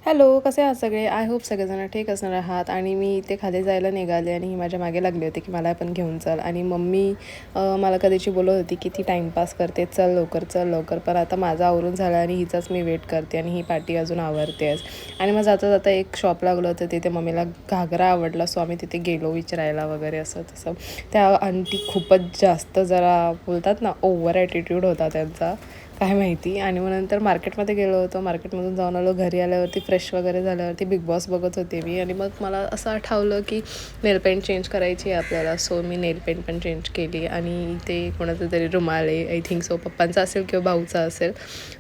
Hello, कसे आहात सगळे? आय होप सगळेजण ठीक असणार आहात. आणि मी इथे खाली जायला निघाले आणि ही माझ्या मागे लागली होती की मला पण घेऊन चल. आणि मम्मी मला कधीची बोलत होती की ती टाईमपास करते, चल लवकर चल लवकर. पण आता माझं आवरून झालं आणि हिचाच मी वेट करते आणि ही पार्टी अजून आवरतेच. आणि मग जाता जाता एक शॉप लागलं होतं, तिथे मम्मीला घागरा आवडला, सो आम्ही तिथे गेलो विचारायला वगैरे असं तसं. त्या आंटी खूपच जास्त जरा बोलतात ना, ओव्हर ॲटिट्यूड होता त्यांचा, काय माहिती. आणि मग नंतर मार्केटमध्ये गेलो होतो, मार्केटमधून जाऊन आलो. घरी आल्यावरती फ्रेश वगैरे झाल्यावरती बिग बॉस बघत होते मी. आणि मग मला असं आठवलं की नेल पेंट चेंज करायची आहे आपल्याला, सो मी नेल पेंट पण चेंज केली. आणि ते कोणाचं तरी रुमाल आहे, आय थिंक सो पप्पांचा असेल किंवा भाऊचा असेल.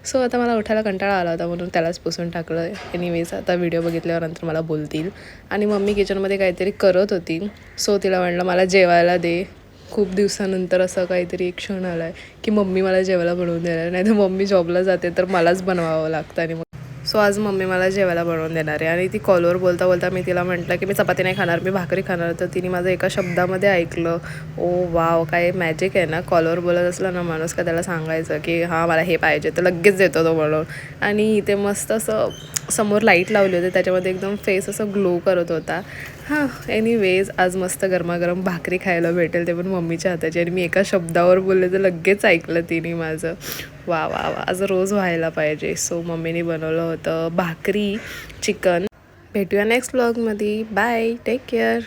सो आता मला उठायला कंटाळा आला होता म्हणून त्यालाच पुसून टाकलं. एनिवेज आता व्हिडिओ बघितल्यावर नंतर मला बोलतील. आणि मम्मी किचनमध्ये काहीतरी करत होती, सो तिला म्हटलं मला जेवायला दे. खूप दिवसानंतर असं काहीतरी एक क्षण आला आहे की मम्मी मला जेवायला बनवून देणार, नाही तर मम्मी जॉबला जाते तर मलाच बनवावं लागतं. आणि सो आज मम्मी मला जेवायला बनवून देणार आहे. आणि ती कॉलवर बोलता बोलता मी तिला म्हटलं की मी चपाती नाही खाणार, मी भाकरी खाणार. तर तिने माझं एका शब्दामध्ये ऐकलं. ओ वाव, काय मॅजिक आहे ना. कॉलवर बोलत असलं ना माणूस का त्याला सांगायचं की हां मला हे पाहिजे, तर लगेच देतो तो बनवून. आणि इथे मस्त असं समोर लाईट लावली होती, त्याच्यामध्ये एकदम फेस असं ग्लो करत होता. हां, एनिवेज आज मस्त गरमागरम भाकरी खायला भेटेल, ते पण मम्मीच्या हाताची. आणि मी एका शब्दावर बोलले तर लगेच ऐकलं तिने माझं. वा वा वा, आज रोज व्हायला पाहिजे. सो मम्मीने बनवलं होतं भाकरी, चिकन. भेटूया नेक्स्ट व्लॉगमध्ये. Bye, take care.